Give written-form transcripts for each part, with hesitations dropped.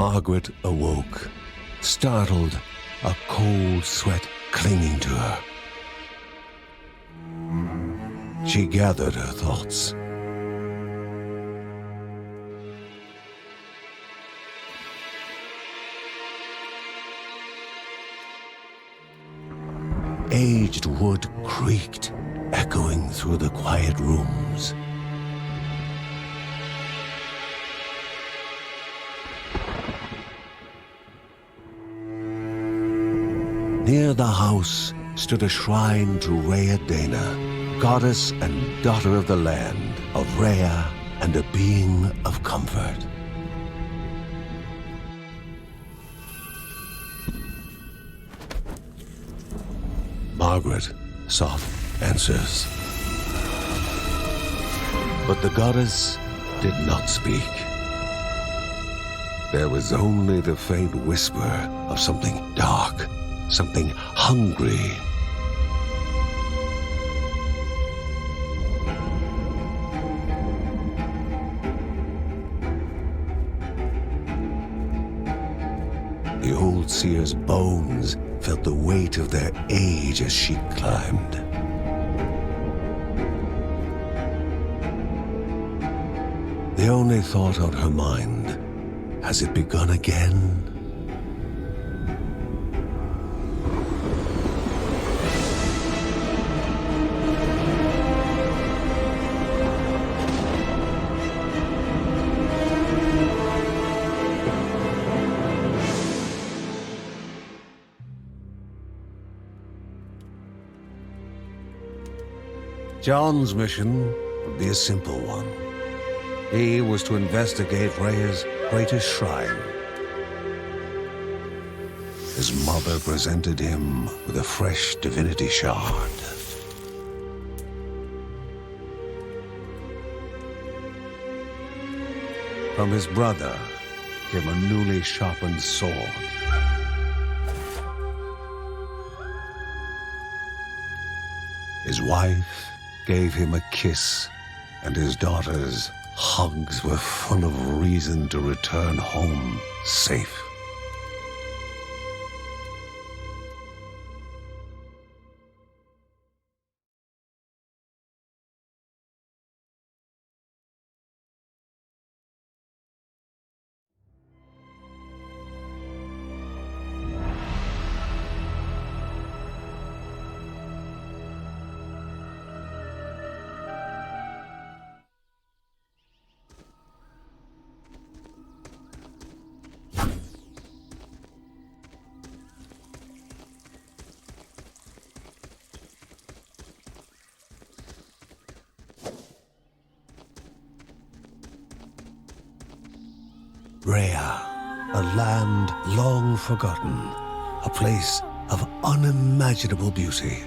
Margaret awoke, startled, a cold sweat clinging to her. She gathered her thoughts. Aged wood creaked, echoing through the quiet rooms. Near the house stood a shrine to Rhea Dana, goddess and daughter of the land, of Rhea and a being of comfort. Margaret sought answers. But the goddess did not speak. There was only the faint whisper of something dark, something hungry. The old seer's bones felt the weight of their age as she climbed. The only thought on her mind, has it begun again? John's mission would be a simple one. He was to investigate Rhea's greatest shrine. His mother presented him with a fresh divinity shard. From his brother came a newly sharpened sword. His wife gave him a kiss, and his daughter's hugs were full of reason to return home safe. Rhea, a land long forgotten, a place of unimaginable beauty.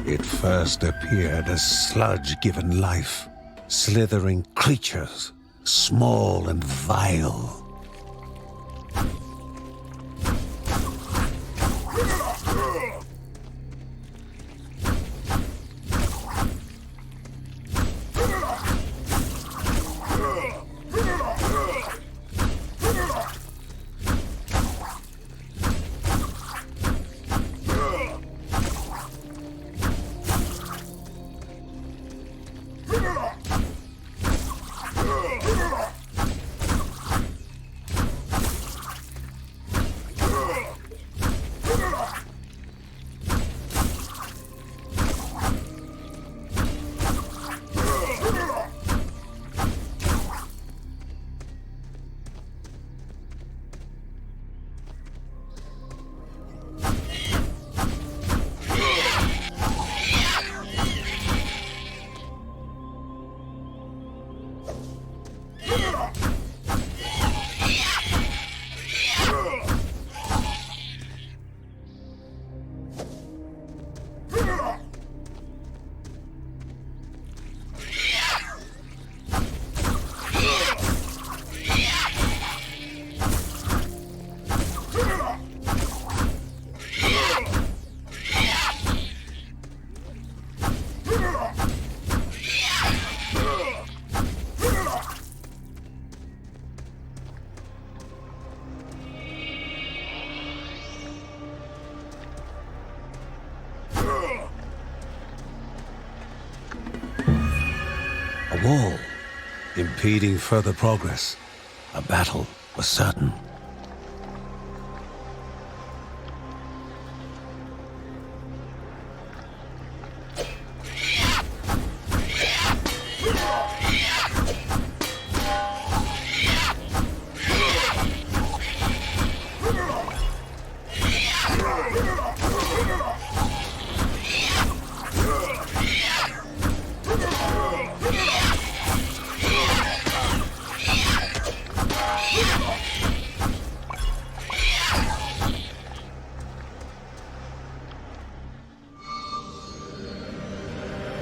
It first appeared as sludge given life, slithering creatures, small and vile. A wall, impeding further progress. A battle was certain.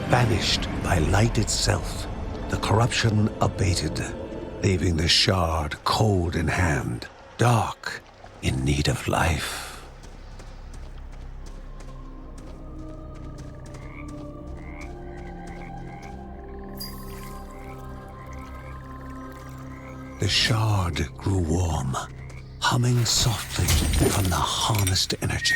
Banished by light itself, the corruption abated, leaving the shard cold in hand, dark, in need of life. The shard grew warm, humming softly from the harnessed energy.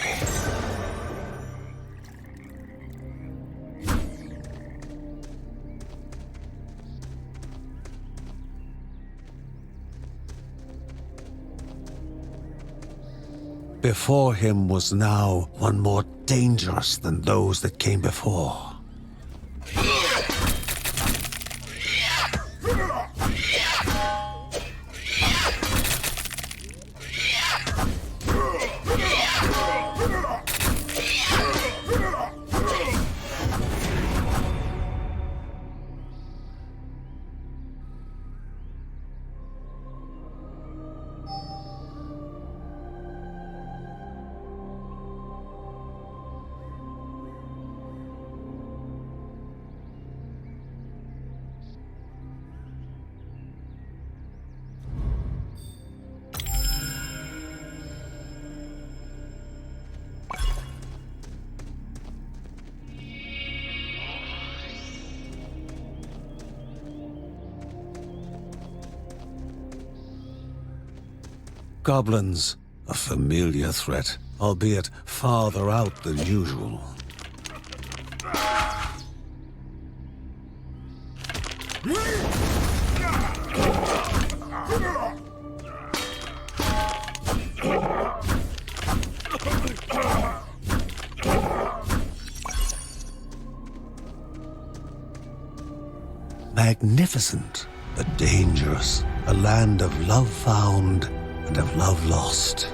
Before him was now one more dangerous than those that came before. Goblins, a familiar threat, albeit farther out than usual. Magnificent, but dangerous, a land of love found and of love lost.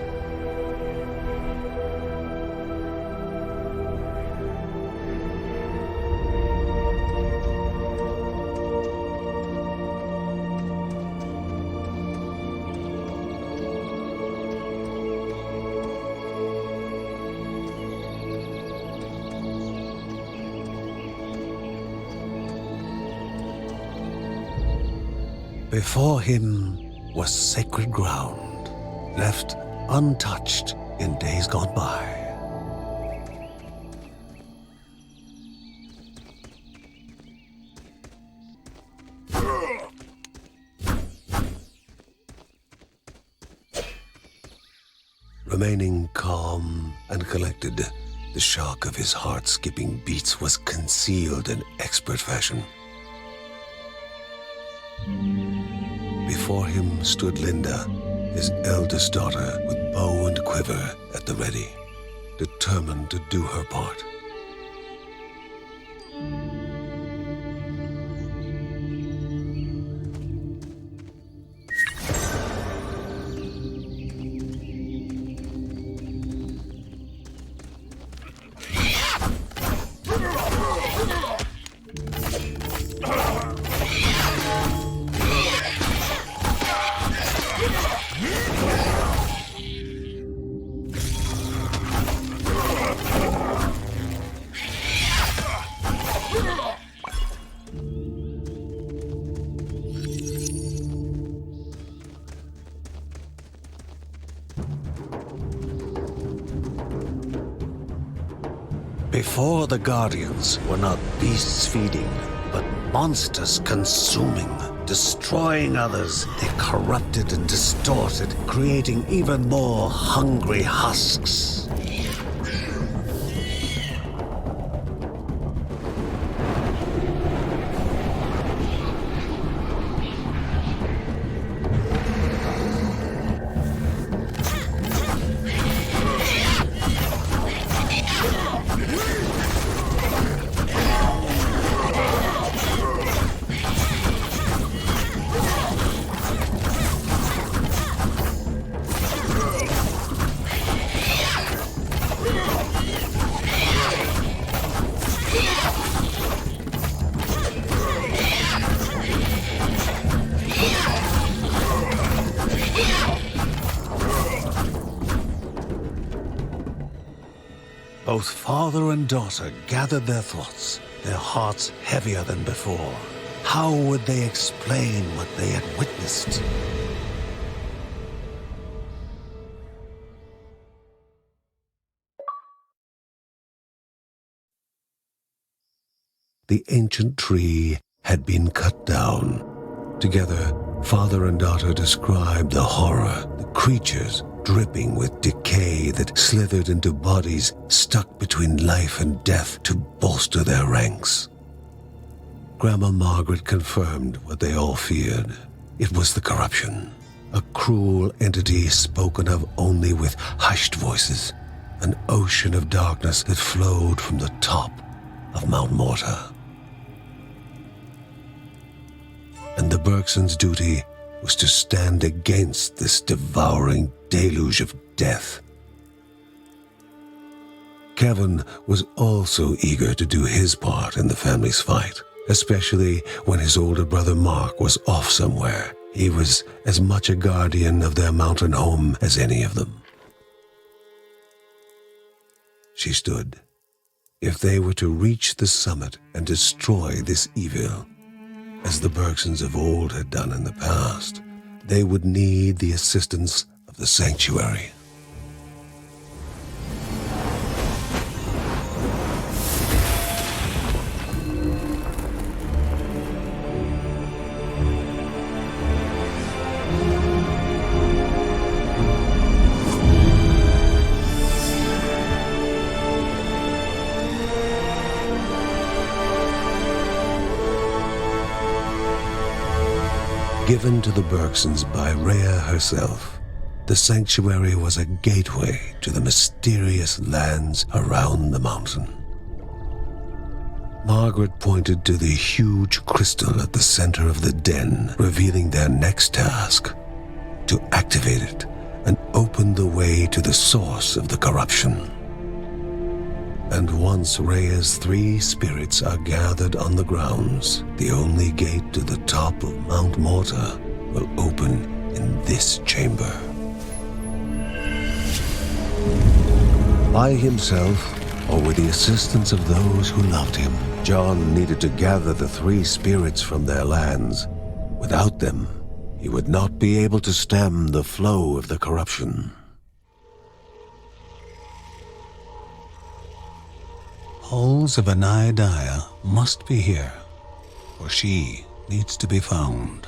Before him was sacred ground, left untouched in days gone by. Remaining calm and collected, the shock of his heart-skipping beats was concealed in expert fashion. Before him stood Linda, his eldest daughter, with bow and quiver at the ready, determined to do her part. Before the Guardians were not beasts feeding, but monsters consuming, destroying others. They corrupted and distorted, creating even more hungry husks. Both father and daughter gathered their thoughts, their hearts heavier than before. How would they explain what they had witnessed? The ancient tree had been cut down. Together, father and daughter described the horror, the creatures dripping with decay that slithered into bodies stuck between life and death to bolster their ranks. Grandma Margaret confirmed what they all feared. It was the corruption, a cruel entity spoken of only with hushed voices, an ocean of darkness that flowed from the top of Mount Morta. And the Bergsons' duty was to stand against this devouring deluge of death. Kevin was also eager to do his part in the family's fight, especially when his older brother Mark was off somewhere. He was as much a guardian of their mountain home as any of them. She stood. If they were to reach the summit and destroy this evil, as the Bergsons of old had done in the past, they would need the assistance of the sanctuary. Given to the Bergsons by Rhea herself, the sanctuary was a gateway to the mysterious lands around the mountain. Margaret pointed to the huge crystal at the center of the den, revealing their next task: to activate it and open the way to the source of the corruption. And once Rhea's 3 spirits are gathered on the grounds, the only gate to the top of Mount Morta will open in this chamber. By himself, or with the assistance of those who loved him, John needed to gather the 3 spirits from their lands. Without them, he would not be able to stem the flow of the corruption. Halls of Anaidia must be here, for she needs to be found.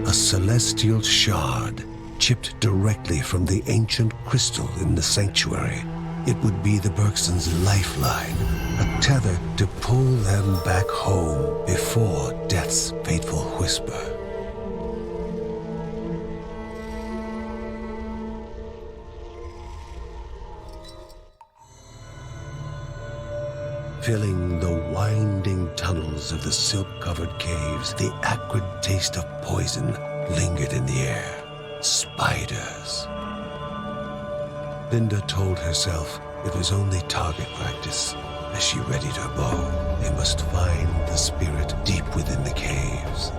A celestial shard chipped directly from the ancient crystal in the sanctuary. It would be the Bergsons' lifeline, a tether to pull them back home before death's fateful whisper. Filling the winding tunnels of the silk-covered caves, the acrid taste of poison lingered in the air. Spiders. Linda told herself it was only target practice. As she readied her bow, they must find the spirit deep within the caves.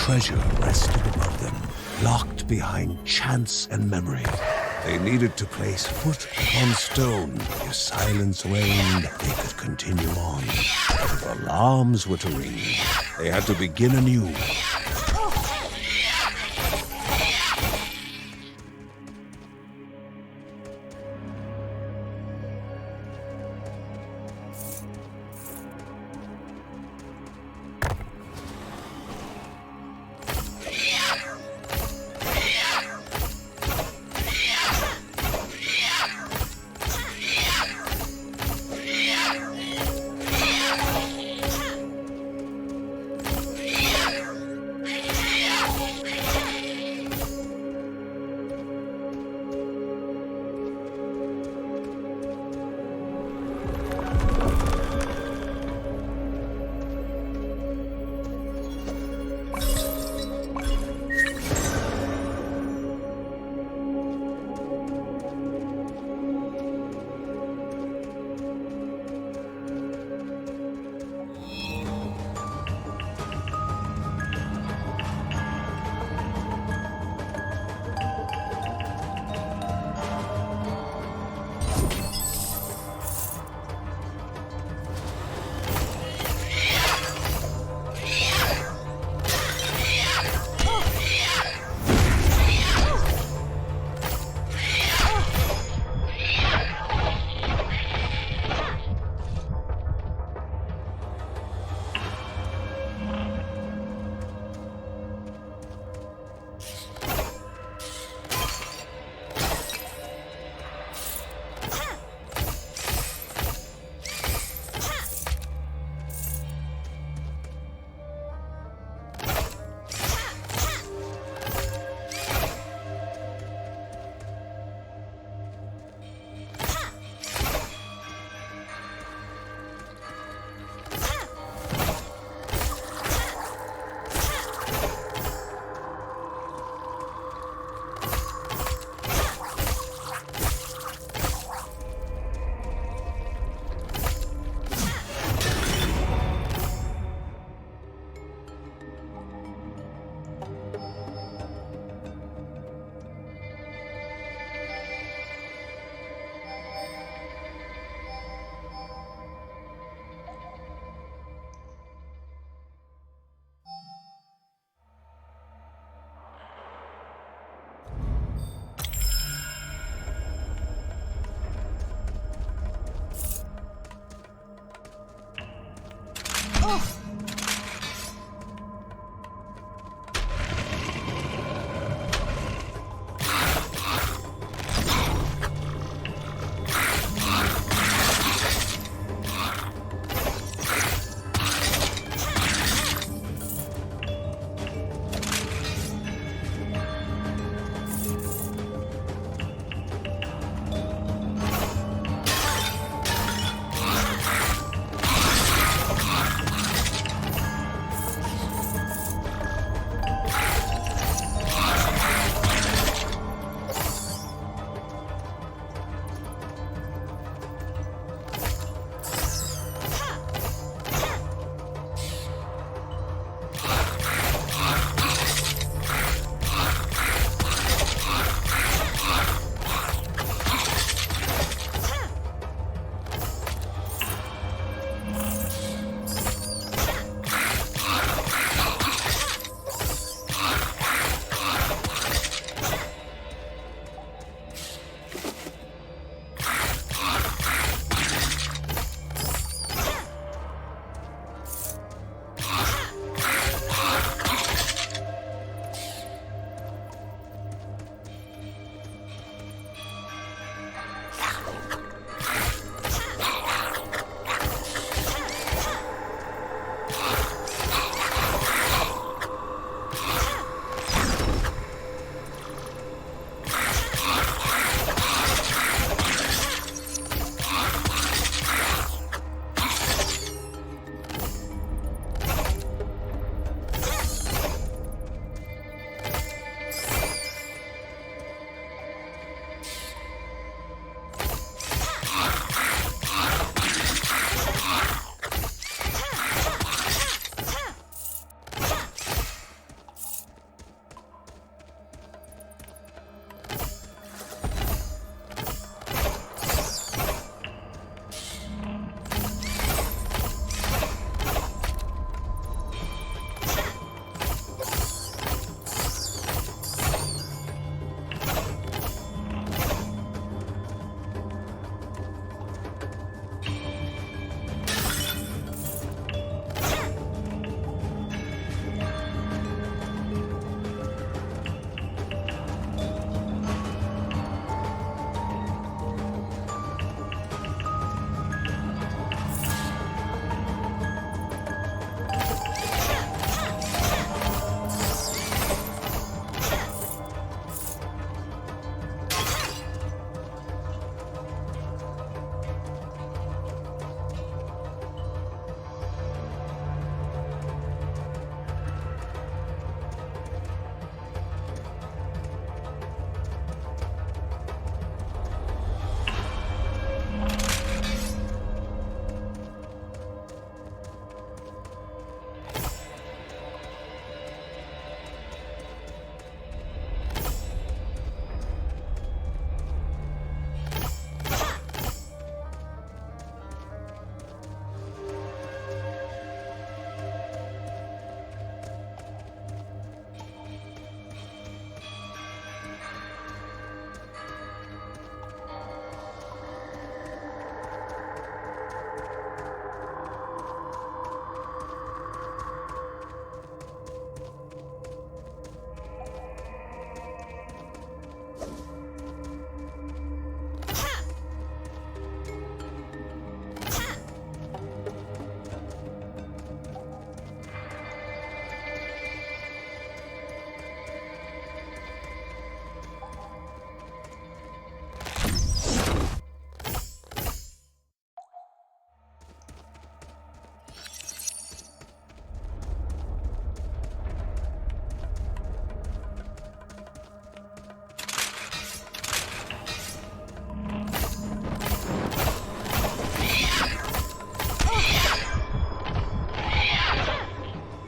treasure rested above them, locked behind chance and memory. They needed to place foot upon stone. If silence reigned, they could continue on. But if alarms were to ring, they had to begin anew.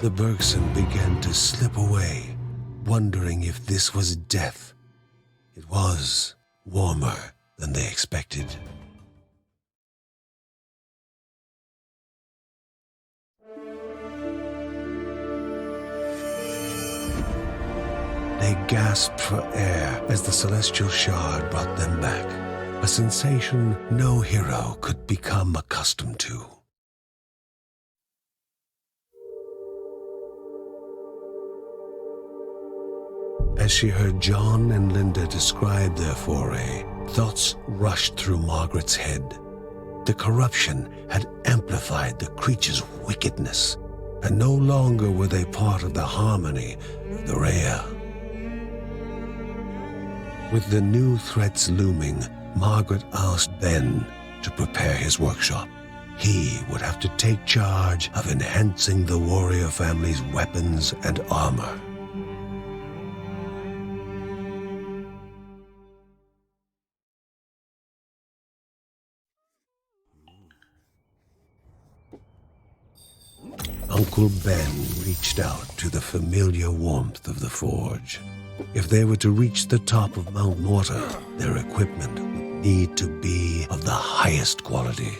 The Bergson began to slip away, wondering if this was death. It was warmer than they expected. They gasped for air as the celestial shard brought them back, a sensation no hero could become accustomed to. As she heard John and Linda describe their foray, thoughts rushed through Margaret's head. The corruption had amplified the creature's wickedness, and no longer were they part of the harmony of the Rhea. With the new threats looming, Margaret asked Ben to prepare his workshop. He would have to take charge of enhancing the warrior family's weapons and armor. Uncle Ben reached out to the familiar warmth of the forge. If they were to reach the top of Mount Morta, their equipment would need to be of the highest quality.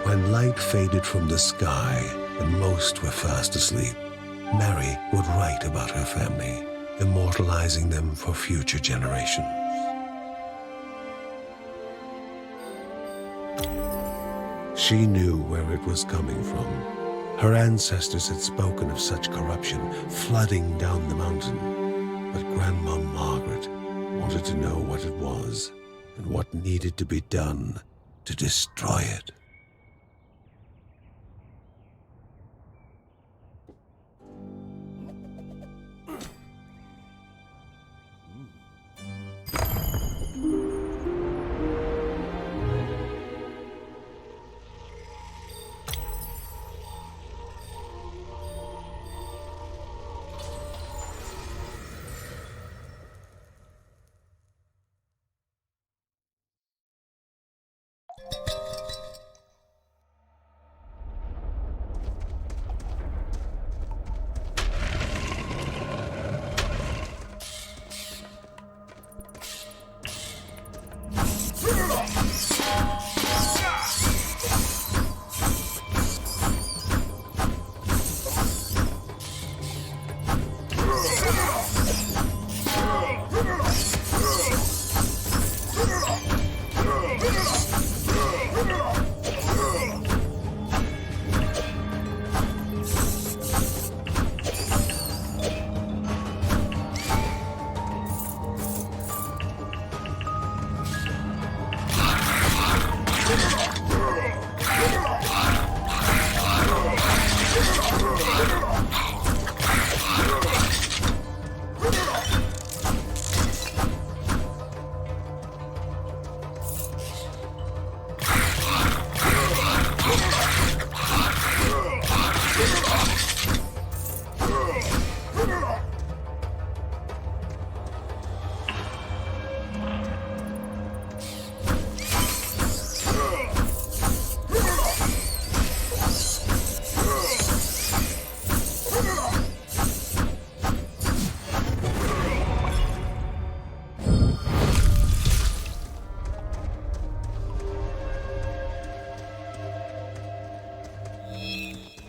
When light faded from the sky and most were fast asleep, Mary would write about her family, immortalizing them for future generations. She knew where it was coming from. Her ancestors had spoken of such corruption flooding down the mountain, but Grandma Margaret wanted to know what it was and what needed to be done to destroy it.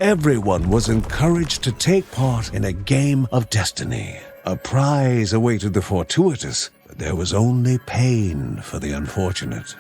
Everyone was encouraged to take part in a game of destiny. A prize awaited the fortuitous, but there was only pain for the unfortunate.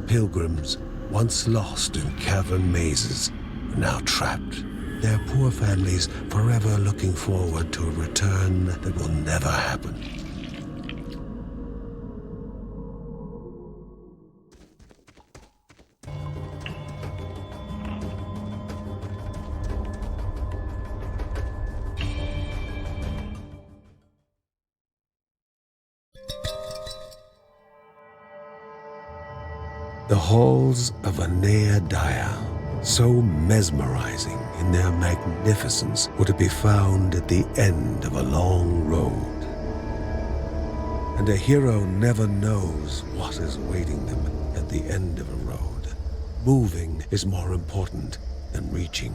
Pilgrims, once lost in cavern mazes, are now trapped. Their poor families forever looking forward to a return that will never happen. The halls of Anea Dia, so mesmerizing in their magnificence, were to be found at the end of a long road. And a hero never knows what is awaiting them at the end of a road. Moving is more important than reaching.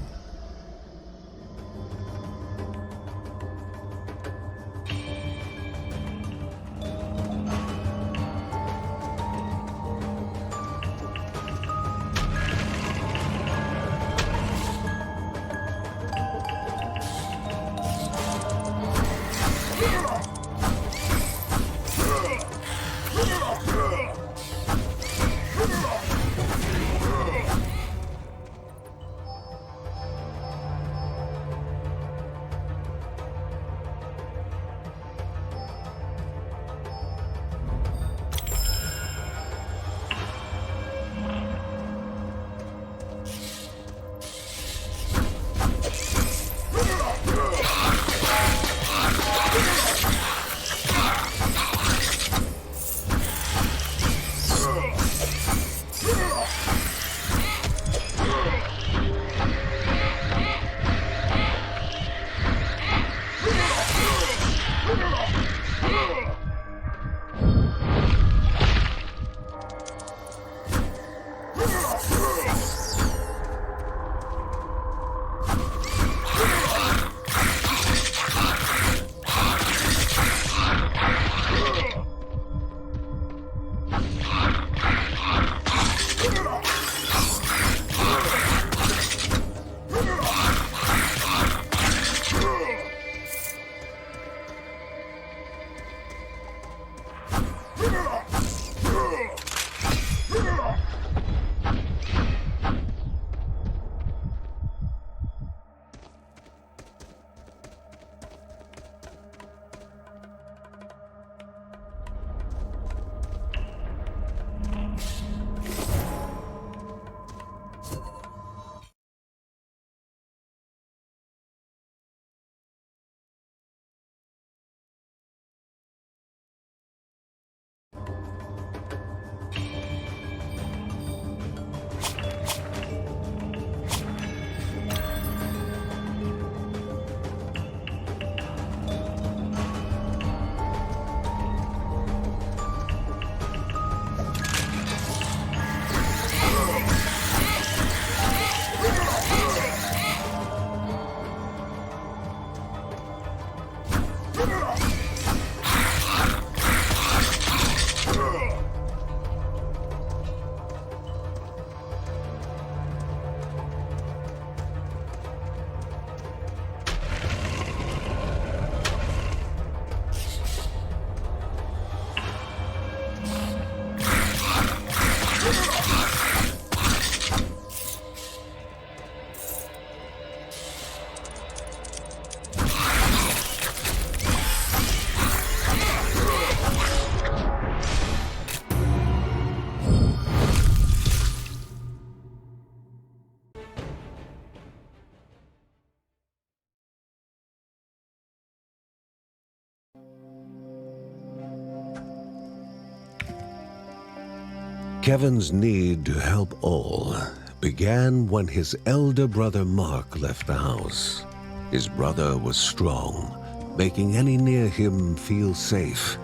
Kevin's need to help all began when his elder brother Mark left the house. His brother was strong, making any near him feel safe.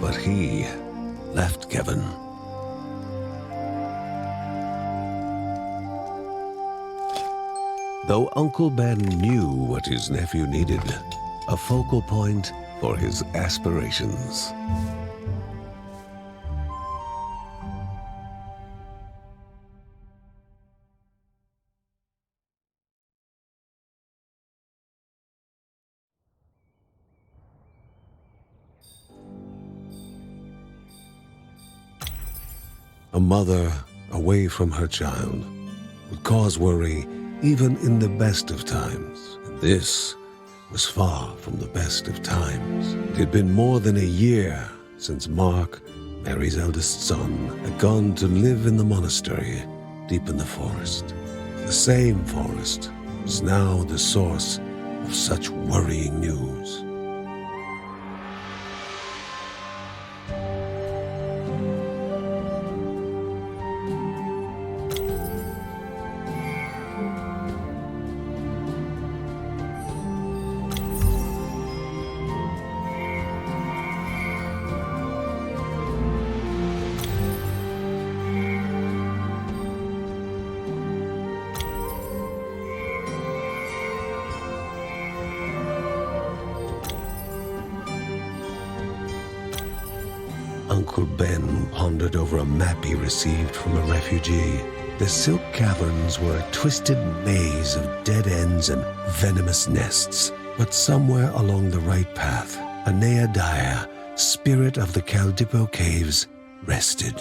But he left Kevin. Though Uncle Ben knew what his nephew needed, a focal point for his aspirations. A mother away from her child would cause worry even in the best of times. And this was far from the best of times. It had been more than a year since Mark, Mary's eldest son, had gone to live in the monastery deep in the forest. The same forest was now the source of such worrying news. Uncle Ben pondered over a map he received from a refugee. The Silk Caverns were a twisted maze of dead ends and venomous nests. But somewhere along the right path, a Neadia, spirit of the Caldipo Caves, rested.